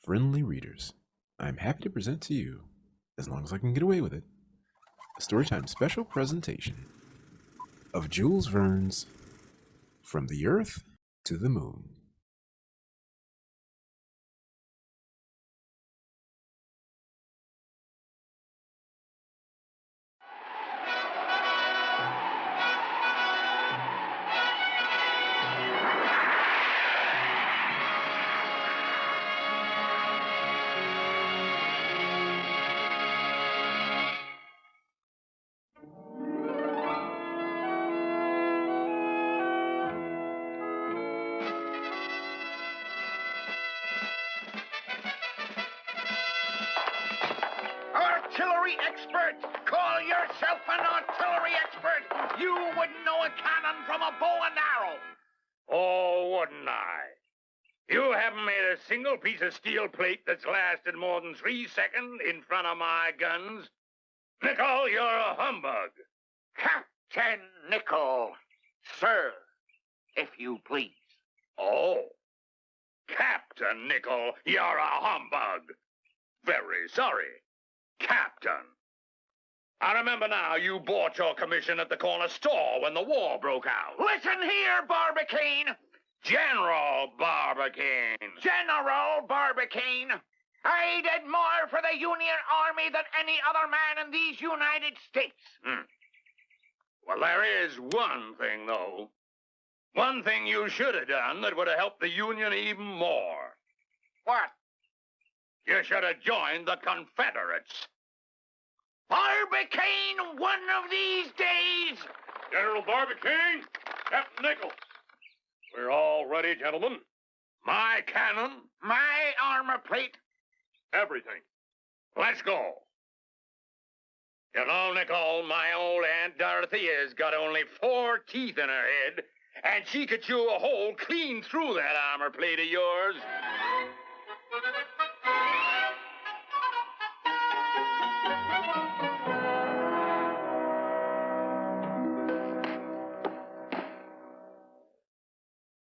friendly readers, I'm happy to present to you, as long as I can get away with it, a Storytime special presentation of Jules Verne's From the Earth to the Moon. Artillery expert! Call yourself an artillery expert! You wouldn't know a cannon from a bow and arrow! Oh, wouldn't I? You haven't made a single piece of steel plate that's lasted more than 3 seconds in front of my guns. Nickel, you're a humbug. Captain Nickel, sir, if you please. Oh, Captain Nickel, you're a humbug. Very sorry, Captain. I remember now you bought your commission at the corner store when the war broke out. Listen here, Barbicane! General Barbicane. General Barbicane! I did more for the Union Army than any other man in these United States. Well, there is one thing, though. One thing you should have done that would have helped the Union even more. What? You should have joined the Confederates. Barbicane, one of these days! General Barbicane, Captain Nichols. We're all ready, gentlemen. My cannon. My armor plate. Everything. Let's go. You know, Nicole, my old Aunt Dorothy has got only 4 teeth in her head, and she could chew a hole clean through that armor plate of yours.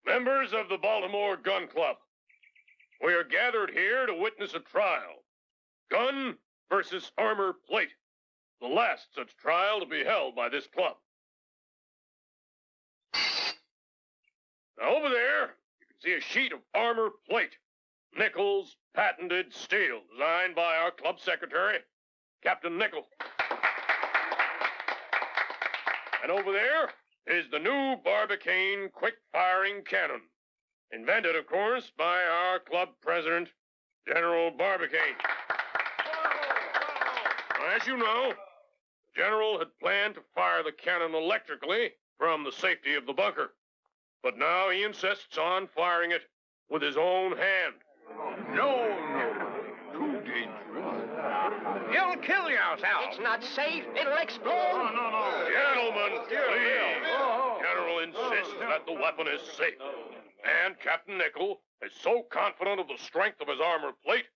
Members of the Baltimore Gun Club, we are gathered here to witness a trial. Gun versus armor plate. The last such trial to be held by this club. Now over there, you can see a sheet of armor plate. Nichols patented steel, designed by our club secretary, Captain Nichols. And over there is the new Barbicane quick-firing cannon. Invented, of course, by our club president, General Barbicane. As you know, the General had planned to fire the cannon electrically from the safety of the bunker. But now he insists on firing it with his own hand. No. Too dangerous. You'll kill yourself. It's not safe. It'll explode. No. Gentlemen, please. General insists that the weapon is safe. And Captain Nickel is so confident of the strength of his armor plate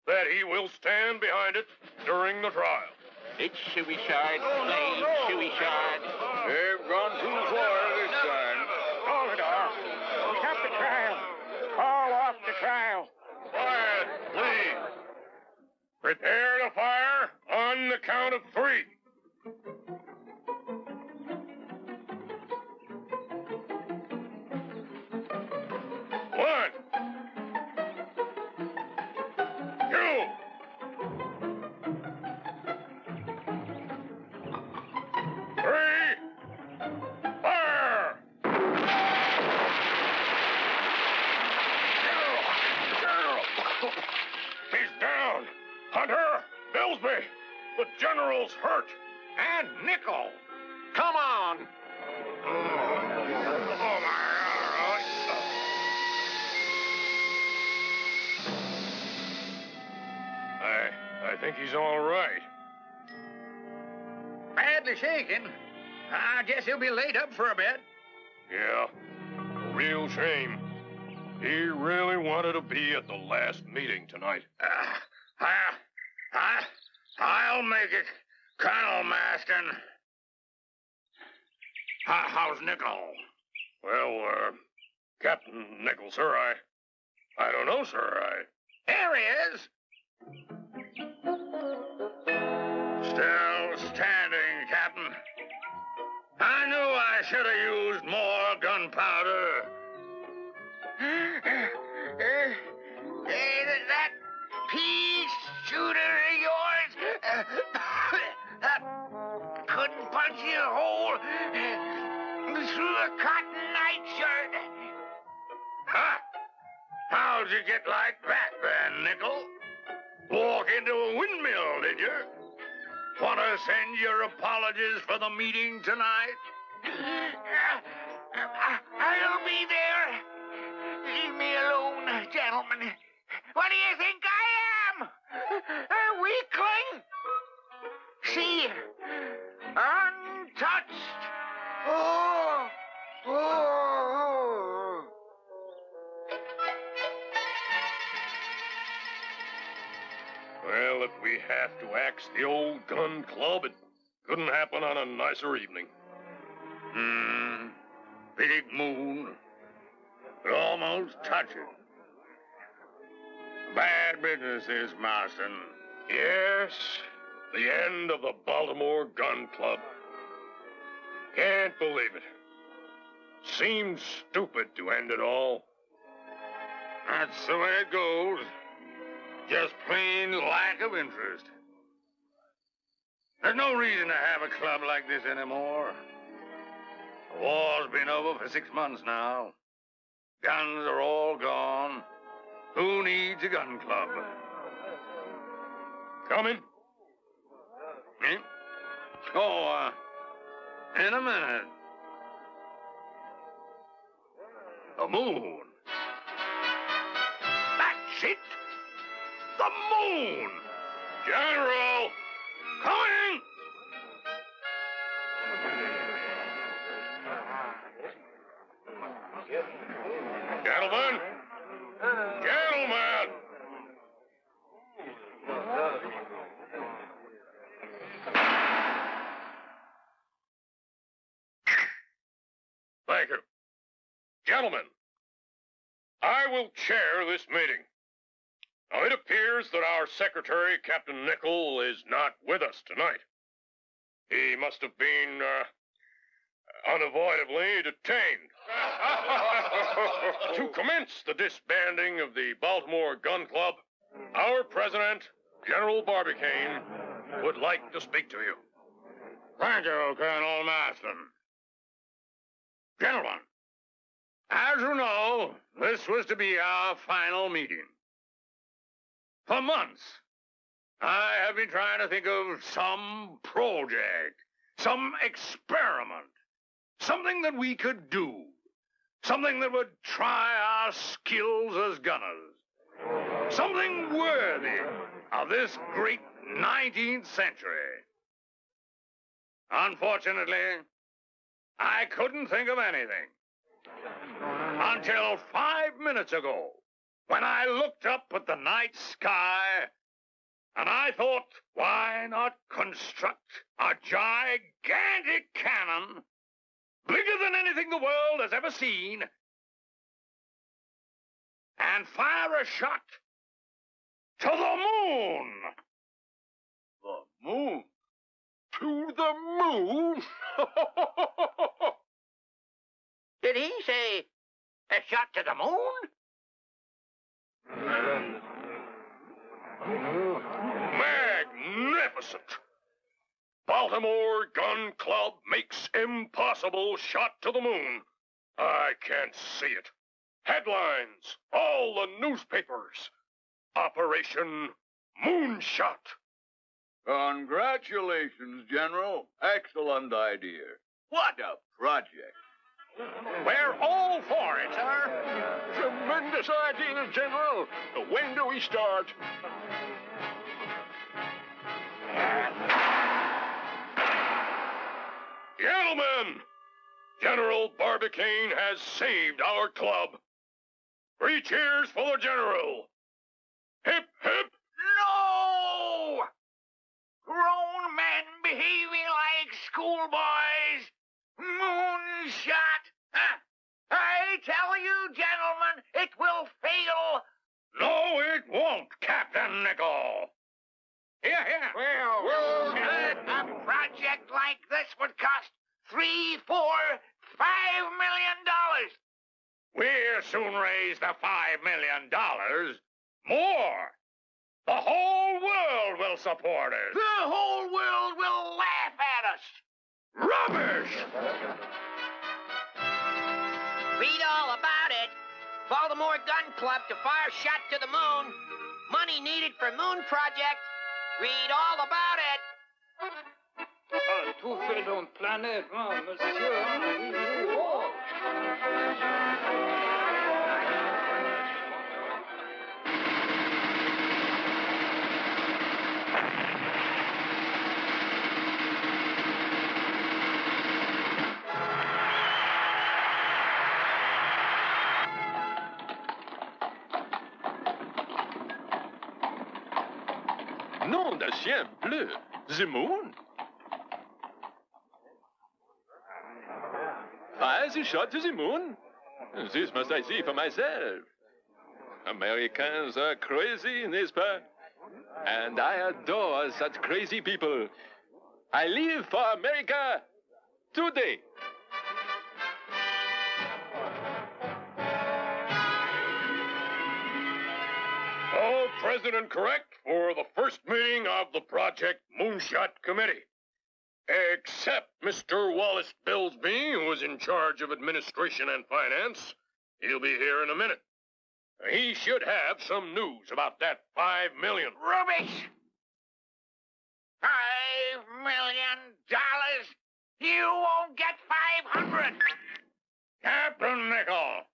that he will stand behind it during the trial. It's suicide. Plain suicide. They've gone too far this time. Hold it off. Stop the trial. Call off the trial. Quiet, please. Prepare to fire on the count of 3. One. 2. 3. Fire! General! He's down! Hunter! Billsby! The General's hurt! And Nickel. Come on. Oh, my... I think he's all right. Badly shaken. I guess he'll be laid up for a bit. Yeah, a real shame. He really wanted to be at the last meeting tonight. I'll make it, Colonel Maston. How's Nickel? Well, Captain Nickel, sir, I don't know, sir. Here he is. Still standing, Captain. I knew I should have used more gunpowder. That pea shooter of yours couldn't punch a hole through a cotton nightshirt. Huh? How'd you get like that then, Nickel? Walk into a windmill, did you? Want to send your apologies for the meeting tonight? I'll be there. Leave me alone, gentlemen. What do you think I am? A weakling? See, untouched. Oh, oh. Well, if we have to axe the old gun club, it couldn't happen on a nicer evening. Big moon. But almost touching. Bad business this, Marston. Yes, the end of the Baltimore Gun Club. Can't believe it. Seems stupid to end it all. That's the way it goes. Just plain lack of interest. There's no reason to have a club like this anymore. The war's been over for 6 months now. Guns are all gone. Who needs a gun club? Coming? Eh? Oh, in a minute. The moon. That's it. The moon. General! Coming! Gentlemen! Gentlemen! Thank you. Gentlemen, I will chair this meeting. Now, it appears that our secretary, Captain Nickel, is not with us tonight. He must have been, unavoidably detained. To commence the disbanding of the Baltimore Gun Club, our president, General Barbicane, would like to speak to you. Thank you, Colonel Marston. Gentlemen, as you know, this was to be our final meeting. For months, I have been trying to think of some project, some experiment, something that we could do, something that would try our skills as gunners, something worthy of this great 19th century. Unfortunately, I couldn't think of anything until 5 minutes ago, when I looked up at the night sky, and I thought, why not construct a gigantic cannon, bigger than anything the world has ever seen, and fire a shot to the moon? The moon? To the moon? Did he say a shot to the moon? Magnificent! Baltimore Gun Club makes impossible shot to the moon. I can't see it. Headlines, all the newspapers. Operation Moonshot. Congratulations, General. Excellent idea. What a project. We're all for it, sir. Tremendous idea, General. When do we start? Gentlemen, General Barbicane has saved our club. 3 cheers for the General. Hip, hip. No! Grown men behaving like schoolboys. Moonshot. I tell you, gentlemen, it will fail. No, it won't, Captain Nickel. Here, here. Well, a project like this would cost $3, $4, $5 million. We'll soon raise the $5 million. More. The whole world will support us. The whole world will laugh at us. Rubbish! Read all about it. Baltimore Gun Club to fire shot to the moon. Money needed for moon project. Read all about it. Tout fait donc planète, hein, monsieur. Oh. Nom d'un chien bleu. The moon? Fires a shot to the moon? This must I see for myself. Americans are crazy, n'est-ce pas? And I adore such crazy people. I live for America today. All present and correct for the first meeting of the Project Moonshot Committee. Except Mr. Wallace Billsby, who is in charge of administration and finance. He'll be here in a minute. He should have some news about that $5 million. Rubbish! $5 million? You won't get 500. Captain Nickel,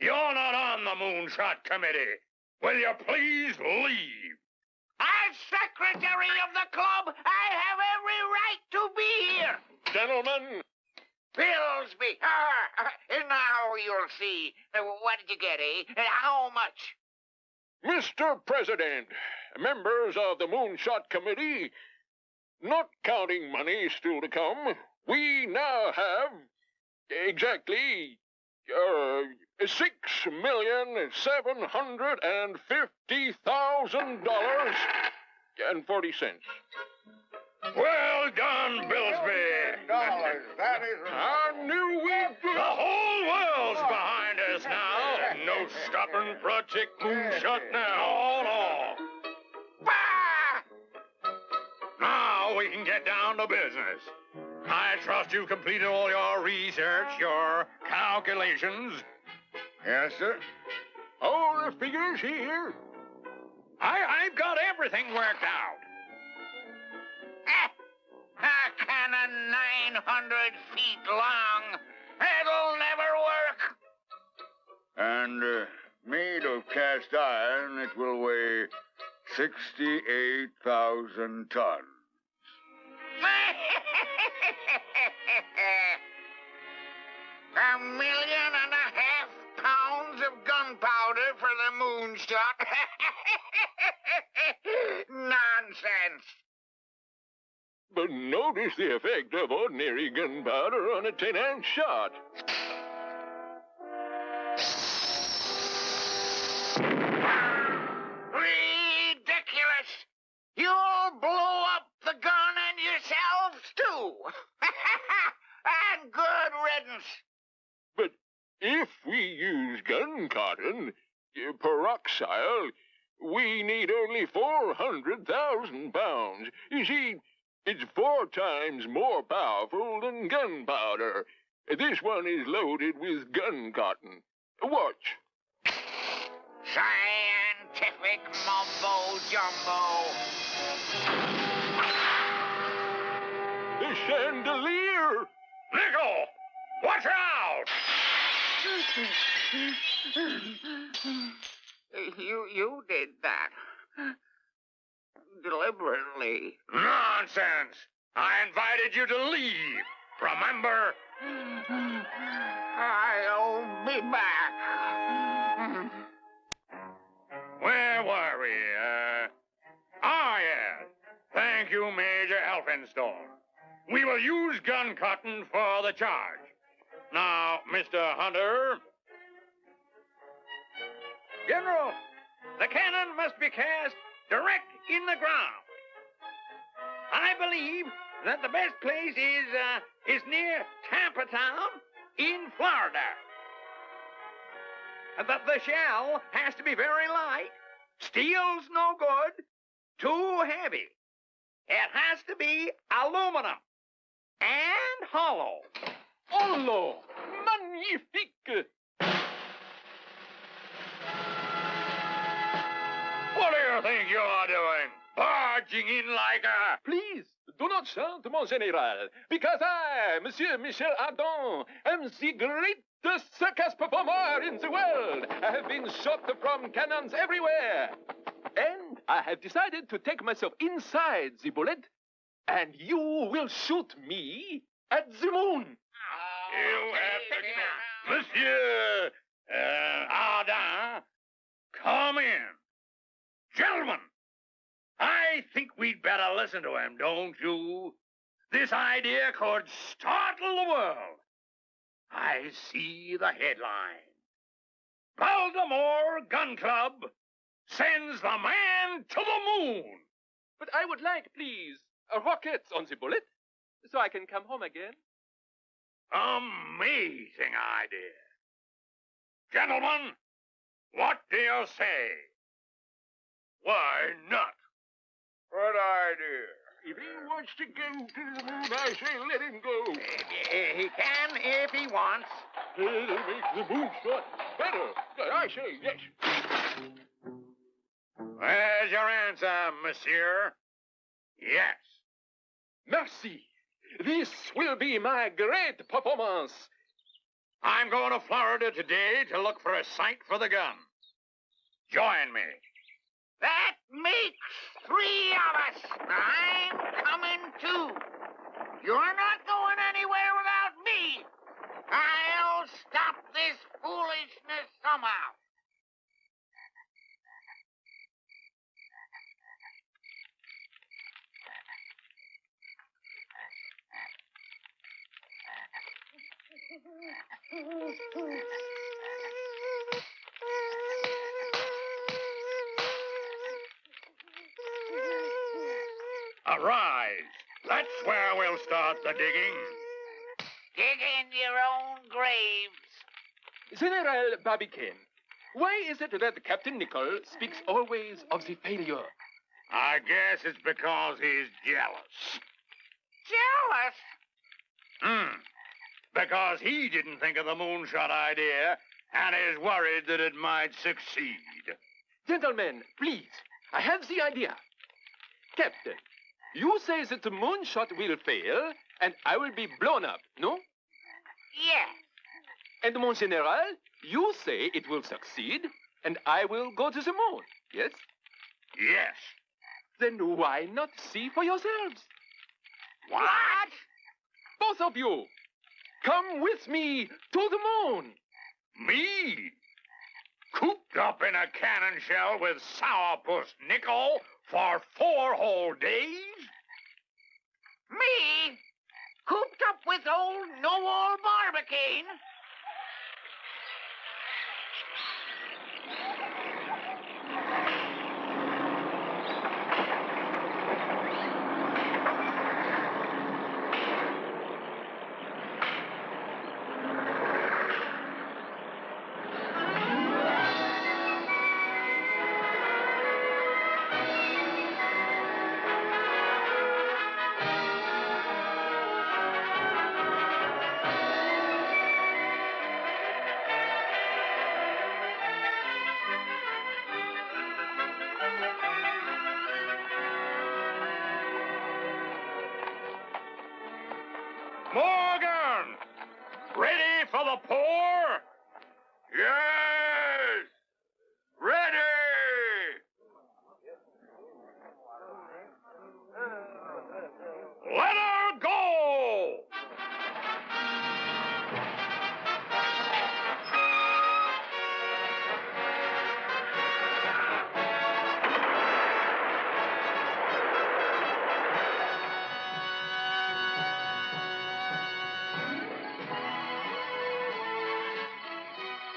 you're not on the Moonshot Committee. Will you please leave? As secretary of the club, I have every right to be here. Gentlemen, Billsby. Now you'll see. What did you get, eh? How much? Mr. President, members of the Moonshot Committee, not counting money still to come, we now have exactly $6,750,000 and 40 cents. Well done, Billsby. That is... I knew we'd do The whole world's behind us now. No stopping Project Moonshot now. No. Bah! Now we can get down to business. I trust you completed all your research, your calculations. Yes, sir. all the figures here. I've got everything worked out. A cannon 900 feet long. It'll never work. And made of cast iron, it will weigh 68,000 tons. $1.5 million pounds of gunpowder for the moonshot. Nonsense. But notice the effect of ordinary gunpowder on a 10-ounce shot. Ridiculous. You'll blow up the gun and yourselves, too. And good riddance. But if we use gun cotton, peroxide, we need only 400,000 pounds. You see, it's 4 times more powerful than gunpowder. This one is loaded with gun cotton. Watch. Scientific mumbo-jumbo. The chandelier! Nickel! Watch out! You did that. Deliberately. Nonsense! I invited you to leave. Remember? I'll be back. Where were we? Yes. Thank you, Major Elphinstone. We will use gun cotton for the charge. Now, Mr. Hunter. General, the cannon gun must be cast direct in the ground. I believe that the best place is near Tampa Town in Florida. The shell has to be very light. Steel's no good. Too heavy. It has to be aluminum and hollow. Hollow! Magnifique! What do you think you're doing? Barging in like a... Please, do not shout, mon général, because I, Monsieur Michel Ardon, am the greatest circus performer in the world. I have been shot from cannons everywhere. And I have decided to take myself inside the bullet, and you will shoot me at the moon. You have to... Monsieur Ardin, come in. Gentlemen, I think we'd better listen to him, don't you? This idea could startle the world. I see the headline. Baltimore Gun Club sends the man to the moon. But I would like, please, a rocket on the bullet, so I can come home again. Amazing idea. Gentlemen, what do you say? Why not? What idea? If he wants to go to the moon, I say let him go. He can if he wants. It'll make the moon shot better. I say yes. Where's your answer, monsieur? Yes. Merci. This will be my great performance. I'm going to Florida today to look for a site for the gun. Join me. That makes 3 of us. I'm coming too. You're not going anywhere without me. I'll stop this foolishness somehow. Arise. That's where we'll start the digging. Dig in your own graves. General Barbicane, why is it that Captain Nicholl speaks always of the failure? I guess it's because he's jealous. Jealous? Because he didn't think of the moonshot idea and is worried that it might succeed. Gentlemen, please, I have the idea. Captain, you say that the moonshot will fail, and I will be blown up, no? Yes. And mon général, you say it will succeed, and I will go to the moon, yes? Yes. Then why not see for yourselves? What? Both of you, come with me to the moon. Me? Cooped up in a cannon shell with sourpuss Nickel for 4 whole days? Me? Cooped up with old Noel Barbicane? Morgan! Ready for the pour? Yes! Ready! Let her go!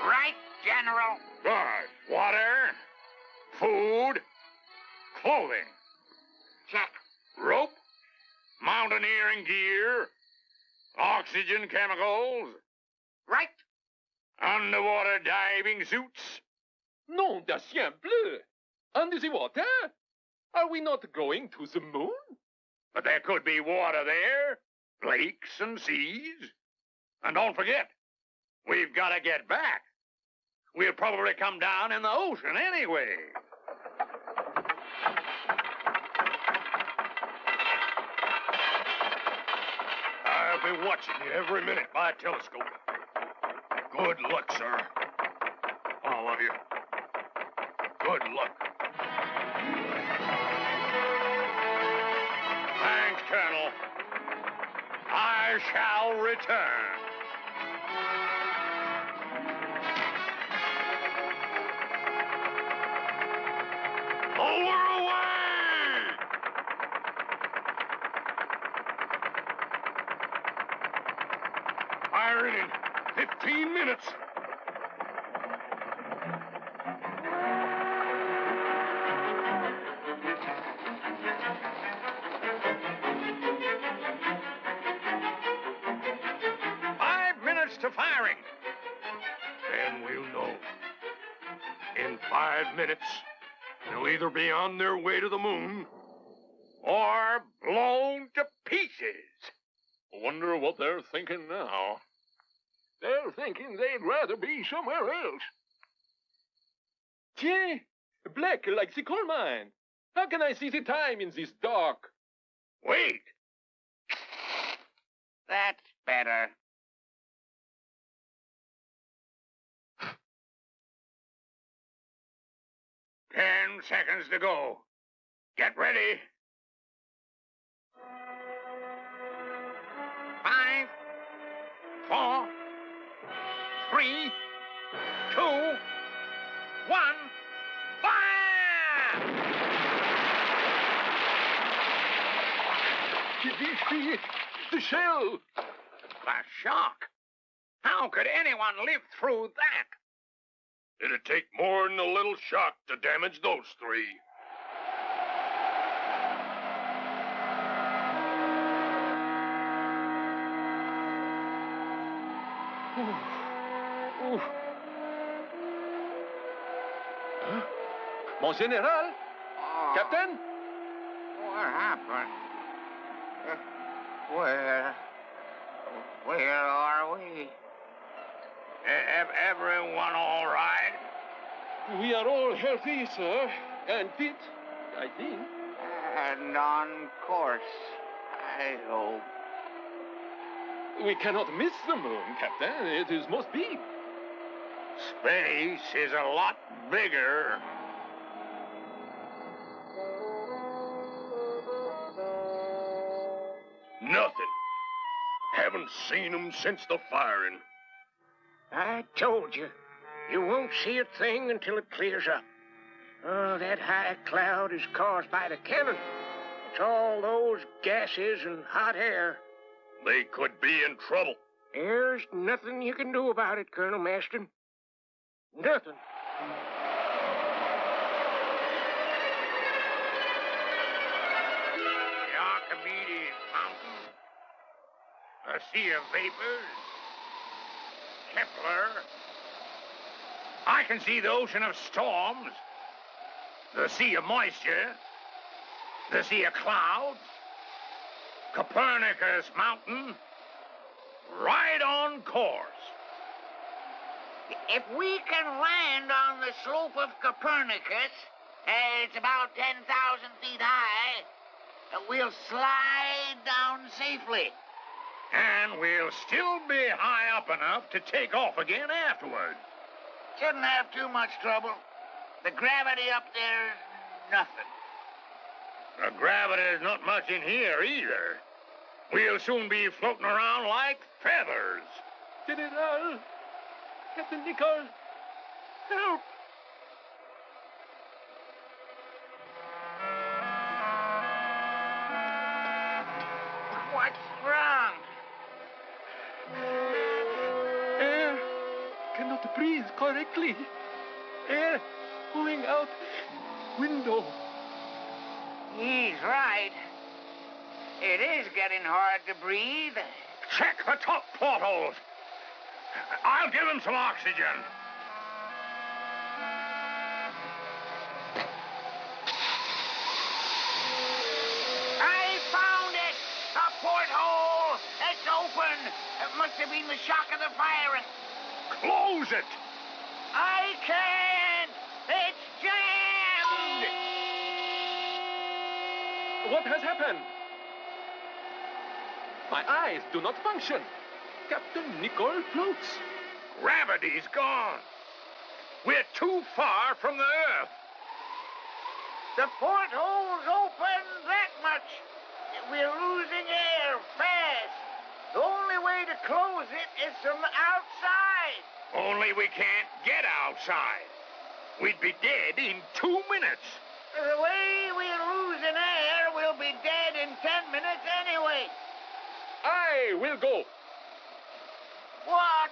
Right, General. Good. Water. food, clothing, Check. rope, mountaineering gear, oxygen chemicals, Right. underwater diving suits. Nom de chien bleu! Under the water? Are we not going to the moon? But there could be water there, lakes and seas. And don't forget, we've got to get back. We'll probably come down in the ocean anyway. I'll be watching you every minute by telescope. Good luck, sir. All of you. Good luck. Thanks, Colonel. I shall return. Lower away! Firing in 15 minutes. To firing. Then we'll know. In 5 minutes, they'll either be on their way to the moon or blown to pieces. Wonder what they're thinking now. They're thinking they'd rather be somewhere else. Tiens, black like the coal mine. How can I see the time in this dark? Wait. That's better. Ten seconds to go. Get ready. 5, 4, 3, 2, 1. Fire! Did you see it? The shell! The shock. How could anyone live through that? It'd take more than a little shock to damage those three. Mon général? Oh, Captain? what happened? Where are we? Everyone all right? We are all healthy, sir, and fit, I think. And on course, I hope. We cannot miss the moon, Captain. It is most big. Space is a lot bigger. Nothing. Haven't seen 'em since the firing. I told you, you won't see a thing until it clears up. Oh, that high cloud is caused by the cannon. It's all those gases and hot air. They could be in trouble. There's nothing you can do about it, Colonel Maston. Nothing. The Archimedes Mountain, a sea of vapors, Kepler. I can see the ocean of storms, the sea of moisture, the sea of clouds, Copernicus Mountain, right on course. If we can land on the slope of Copernicus, it's about 10,000 feet high, we'll slide down safely. And we'll still be high up enough to take off again afterward. Shouldn't have too much trouble. The gravity up there's nothing. The gravity is not much in here either. We'll soon be floating around like feathers. General! Captain Nicholl! Help! What's wrong? Air cannot breathe correctly. Air going out window. He's right. It is getting hard to breathe. Check the top portholes. I'll give him some oxygen. I found it! A porthole! It's open! It must have been the shock of the fire. Close it. I can't! It's jammed! What has happened? My eyes do not function. Captain Nicol floats. Gravity's gone. We're too far from the Earth. The porthole's open that much. We're losing air fast. The only way to close it is from the outside. Only we can't get outside. We'd be dead in 2 minutes. The way we're losing air, we'll be dead in 10 minutes anyway. I will go. What?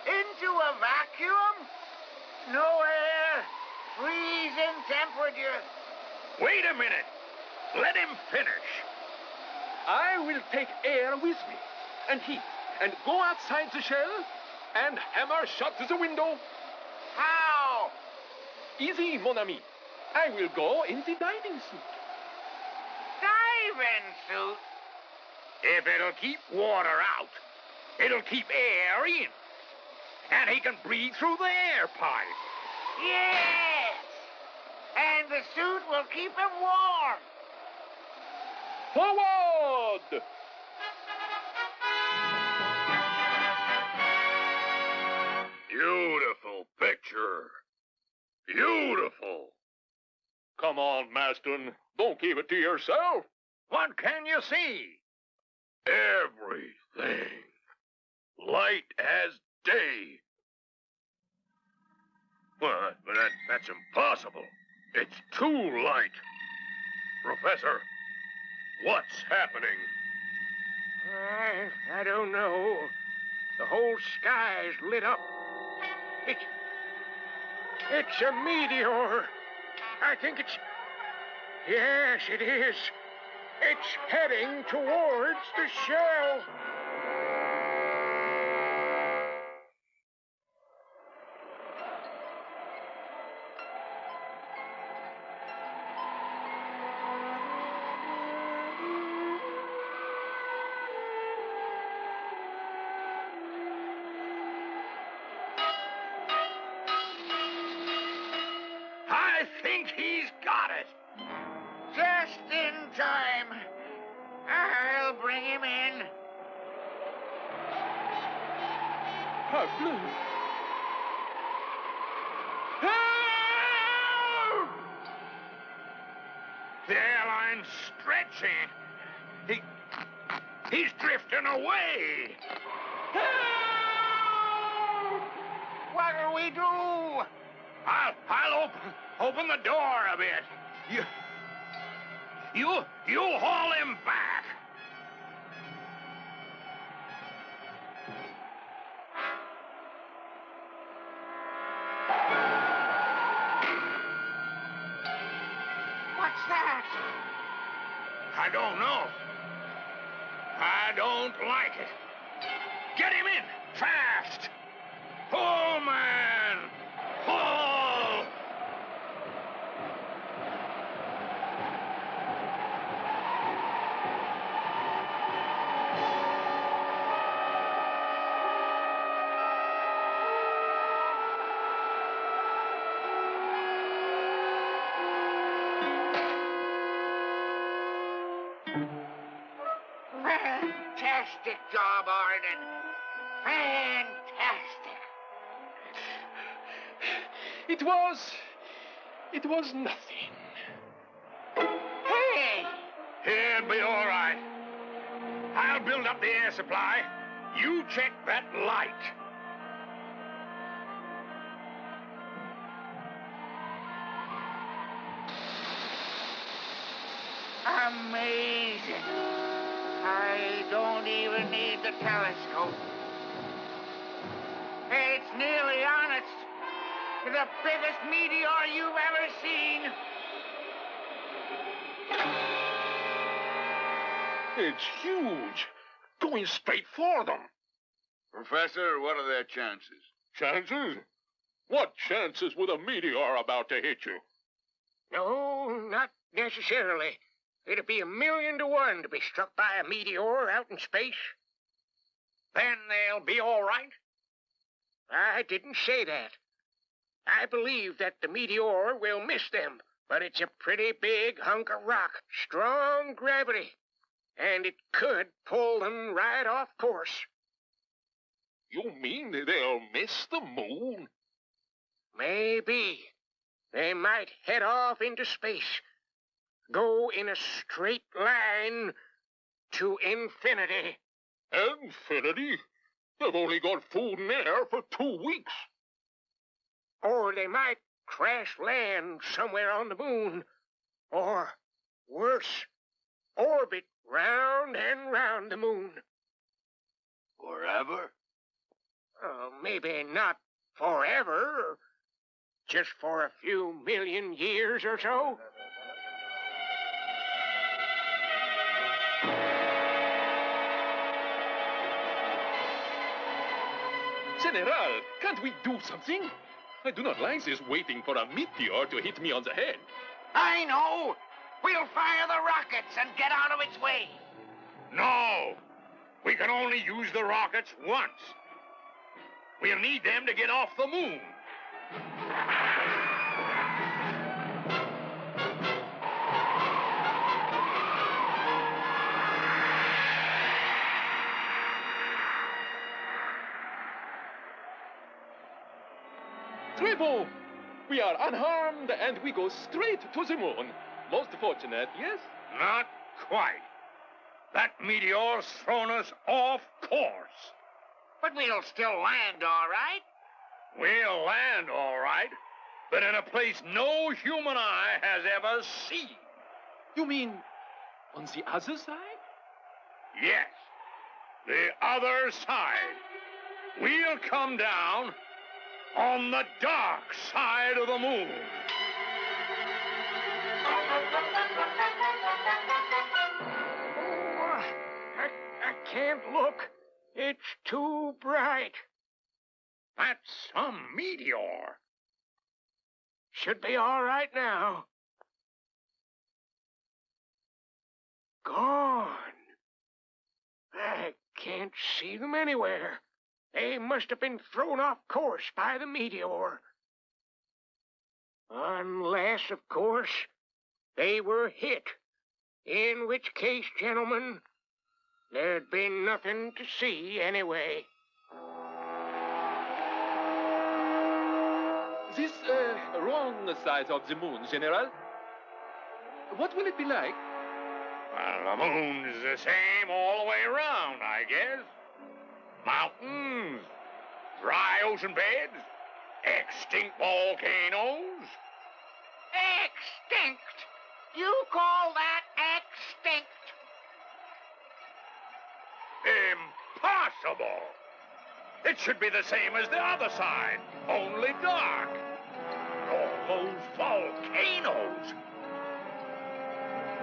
Into a vacuum? No air. Freezing temperature. Wait a minute. Let him finish. I will take air with me and heat and go outside the shell and hammer shut the window. How? Easy, mon ami. I will go in the diving suit. Diving suit? If it'll keep water out, it'll keep air in. And he can breathe through the air pipe. Yes. And the suit will keep him warm. Forward! Beautiful picture. Beautiful. Come on, Maston. Don't keep it to yourself. What can you see? Everything. Light as day. Well, that's impossible. It's too light. Professor, what's happening? I don't know. The whole sky's lit up. It's a meteor. I think it's... Yes, it is. It's heading towards the shell. I think he's got it. Just in time. I'll bring him in. Parbleu. Help! The airline's stretching. He's drifting away. Help! What'll we do? I'll open the door a bit. You haul him back. What's that? I don't know. I don't like it. Get him in, fast. Pull, man. Pull. Fantastic job, Arden. Fantastic. It was nothing. Hey! He'll be all right. I'll build up the air supply. You check that light. Amazing. I don't even need the telescope. It's nearly on its... the biggest meteor you've ever seen. It's huge. Going straight for them. Professor, what are their chances? Chances? What chances with a meteor about to hit you? No, not necessarily. It'd be 1,000,000 to 1 to be struck by a meteor out in space. Then they'll be all right? I didn't say that. I believe that the meteor will miss them, but it's a pretty big hunk of rock, strong gravity, and it could pull them right off course. You mean they'll miss the moon? Maybe. They might head off into space, go in a straight line to infinity. Infinity? They've only got food and air for 2 weeks. Or they might crash land somewhere on the moon. Or, worse, orbit round and round the moon. Forever? Maybe not forever. Just for a few million years or so. General, can't we do something? I do not like this waiting for a meteor to hit me on the head. I know. We'll fire the rockets and get out of its way. No! We can only use the rockets once. We'll need them to get off the moon. Très bon. We are unharmed and we go straight to the moon. Most fortunate, yes? Not quite. That meteor's thrown us off course. But we'll still land, all right? We'll land all right, but in a place no human eye has ever seen. You mean on the other side? Yes, the other side. We'll come down on the dark side of the moon. Oh, I can't look. It's too bright. That's some meteor. Should be all right now. Gone. I can't see them anywhere. They must have been thrown off course by the meteor. Unless, of course, they were hit. In which case, gentlemen, there'd be nothing to see anyway. This wrong side of the moon, General. What will it be like? Well, the moon's the same all the way around, I guess. Mountains, dry ocean beds, extinct volcanoes. Extinct? You call that extinct? Impossible! It should be the same as the other side, only dark. All those volcanoes.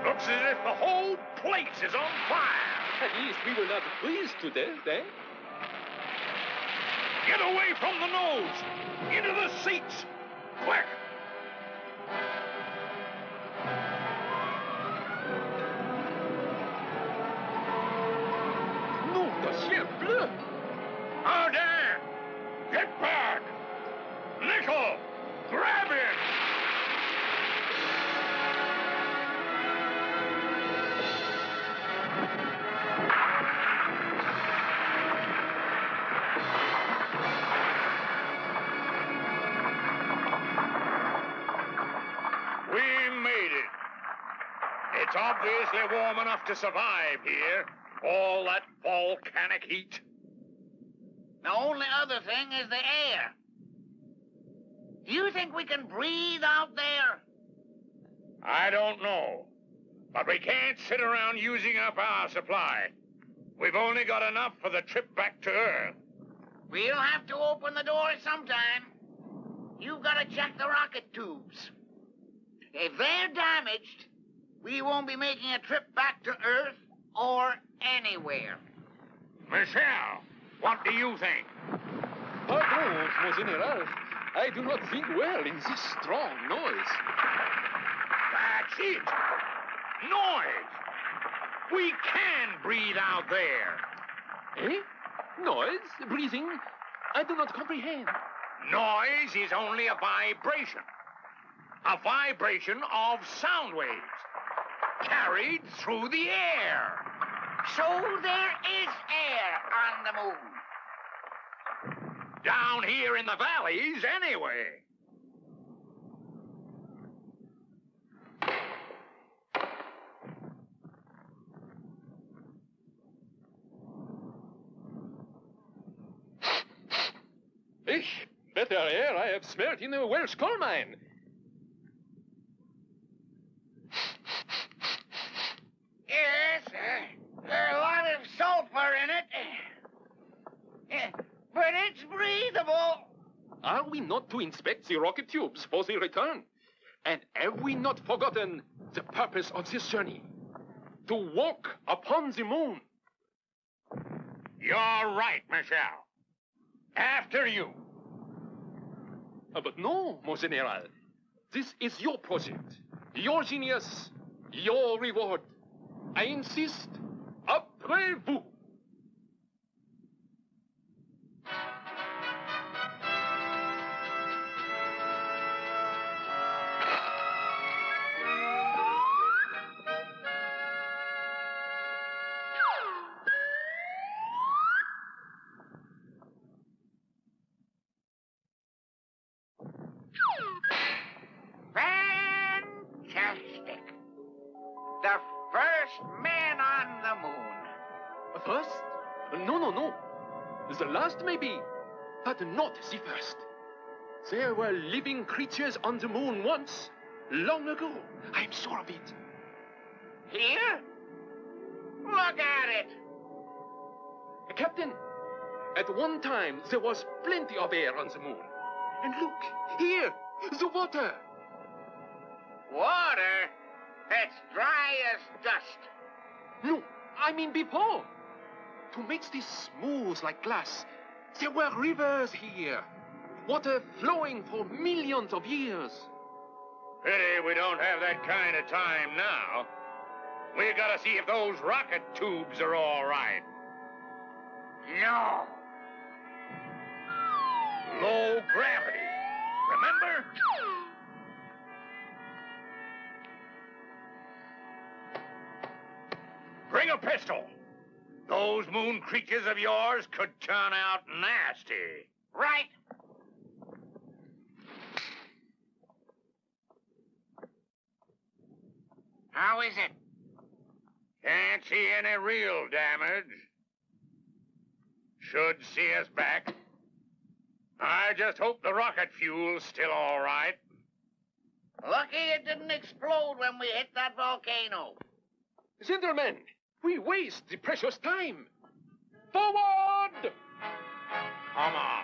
Looks as if the whole place is on fire. At least we will not freeze to death, eh? Get away from the nose! Into the seats! Quick! Nom de chien bleu! Oh, damn! Get back! Nickel! Grab it! We made it. It's obviously warm enough to survive here. All that volcanic heat. The only other thing is the air. Do you think we can breathe out there? I don't know. But we can't sit around using up our supply. We've only got enough for the trip back to Earth. We'll have to open the door sometime. You've got to check the rocket tubes. If they're damaged, we won't be making a trip back to Earth or anywhere. Michelle, what do you think? Pardon, mon général. I do not think well in this strong noise. That's it. Noise. We can breathe out there. Eh? Noise? Breathing? I do not comprehend. Noise is only a vibration. A vibration of sound waves carried through the air. So there is air on the moon. Down here in the valleys, anyway. Better air I have smelt in a Welsh coal mine. Yes, there's a lot of sulfur in it. But it's breathable. Are we not to inspect the rocket tubes for the return? And have we not forgotten the purpose of this journey? To walk upon the moon. You're right, Michelle. After you. But no, mon général. This is your project, your genius, your reward. I insist, après vous. Fantastic. The first man on the moon. First? No. The last maybe, but not the first. There were living creatures on the moon once, long ago. I'm sure of it. Here? Look at it. Captain, at one time there was plenty of air on the moon. And look, here, the water. Water? That's dry as dust. No, I mean before. To make this smooth like glass, there were rivers here. Water flowing for millions of years. Pity we don't have that kind of time now. We gotta see if those rocket tubes are all right. No. Low gravity. Remember? Bring a pistol. Those moon creatures of yours could turn out nasty. Right. How is it? Can't see any real damage. Should see us back. I just hope the rocket fuel's still all right. Lucky it didn't explode when we hit that volcano. Gentlemen, we waste the precious time. Forward! Come on.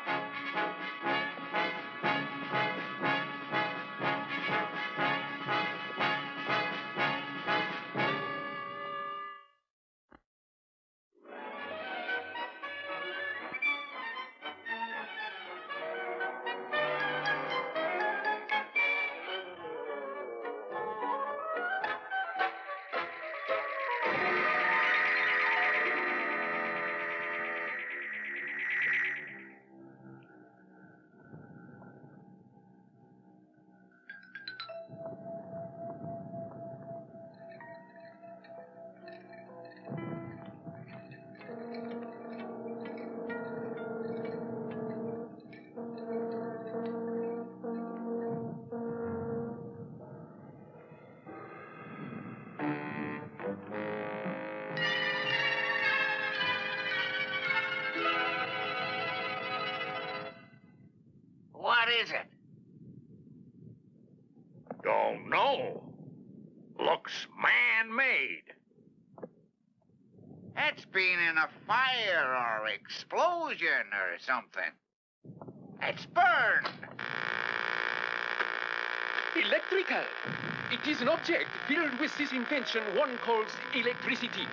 What is it? Don't know. Looks man-made. It's been in a fire or explosion or something. It's burned. Electrical. It is an object filled with this invention one calls electricity.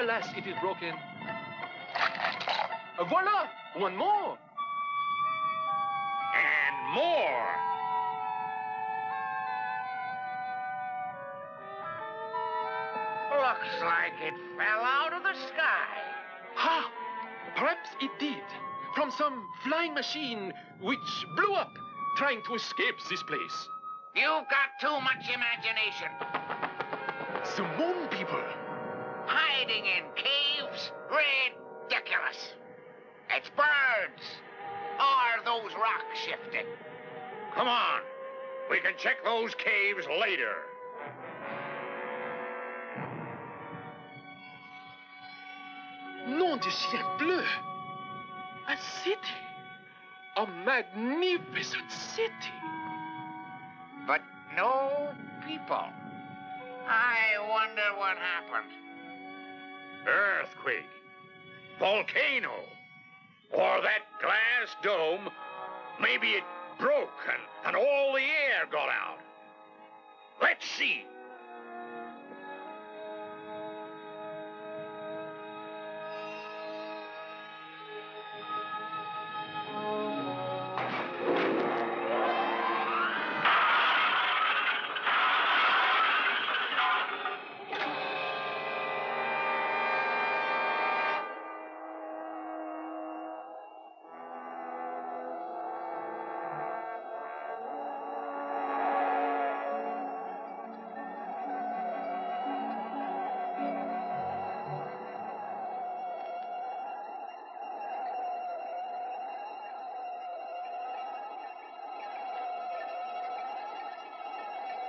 Alas, it is broken. Voila! One more! And more! Looks like it fell out of the sky. Ha! Perhaps it did. From some flying machine which blew up trying to escape this place. You've got too much imagination. The moon people. Hiding in caves? Ridiculous. It's birds. Or those rocks shifting. Come on. We can check those caves later. Nom de chien bleu! A city! A magnificent city! But no people. I wonder what happened. Earthquake. Volcano. Or that glass dome. Maybe it broke and all the air got out. Let's see.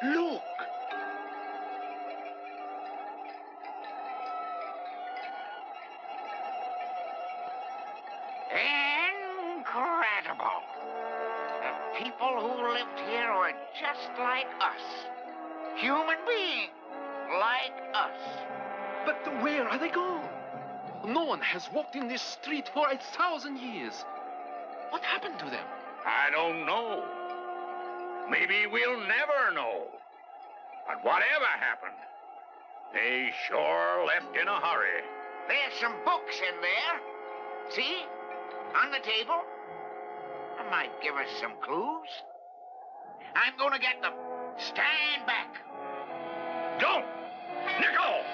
Look! Incredible. The people who lived here were just like us. Human beings like us. But where are they gone? No one has walked in this street for 1,000 years. What happened to them? I don't know. Maybe we'll never know. But whatever happened, they sure left in a hurry. There's some books in there. See? On the table. That might give us some clues. I'm going to get them. Stand back. Don't! Nickel!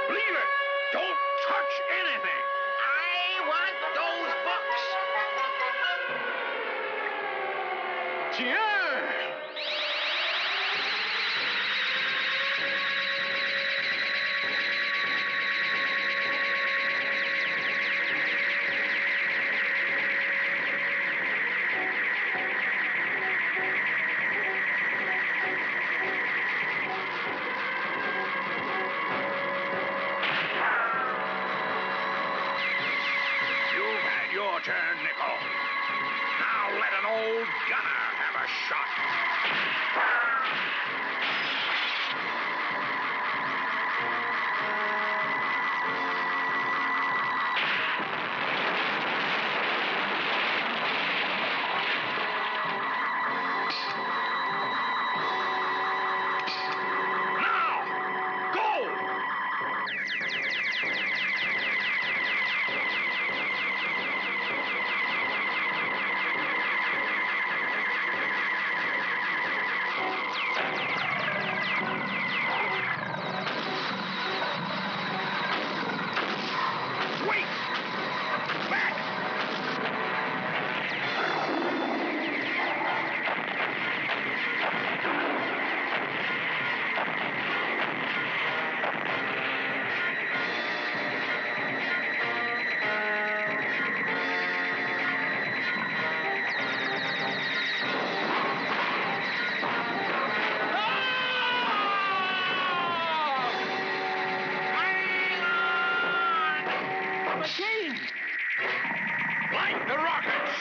Leave it! Don't touch anything! I want those books. Tiens! You've had your turn, Nickel. Now let an old gunner have a shot. Now! Go! Wait! Back! Again! Light the rockets!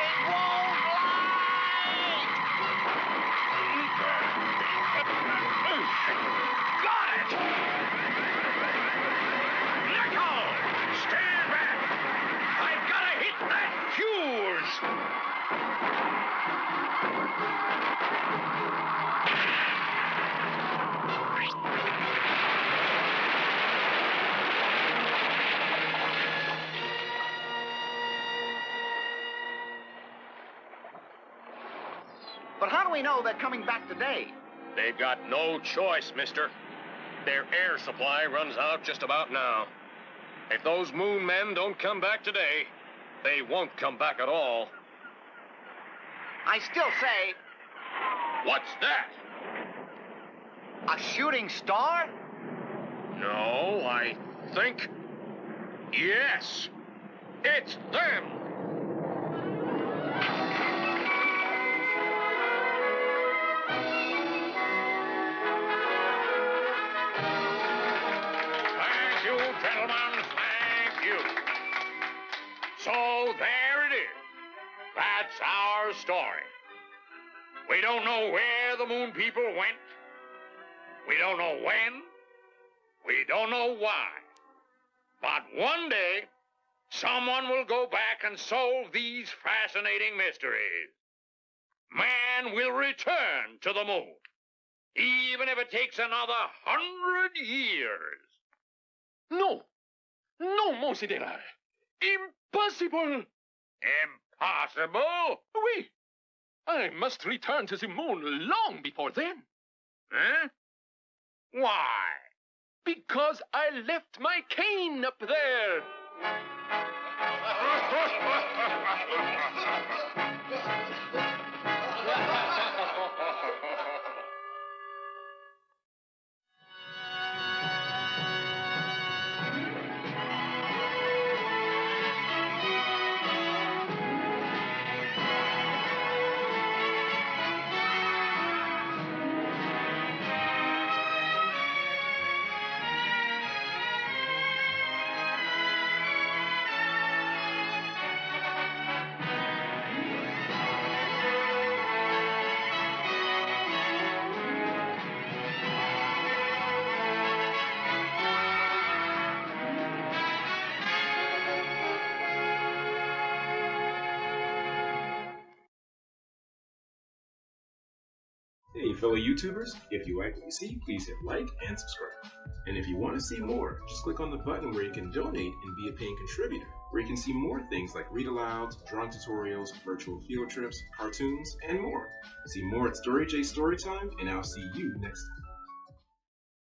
It won't light. Got it! Nickel! Stand back! I've got to hit that fuse! But how do we know they're coming back today? They've got no choice, mister. Their air supply runs out just about now. If those moon men don't come back today, they won't come back at all. I still say, What's that? a shooting star? No, I think... Yes! It's them! Thank you, gentlemen, thank you. So there it is. That's our story. We don't know where the moon people went. We don't know when. We don't know why. But one day, someone will go back and solve these fascinating mysteries. Man will return to the moon, even if it takes another 100 years. No! No, Monsidera! Impossible! Impossible? Oui! I must return to the moon long before then. Huh? Why? Because I left my cane up there. Hey fellow YouTubers, if you like what you see, please hit like and subscribe. And if you want to see more, just click on the button where you can donate and be a paying contributor, where you can see more things like read-alouds, drawing tutorials, virtual field trips, cartoons, and more. See more at StoryJ Storytime, and I'll see you next time.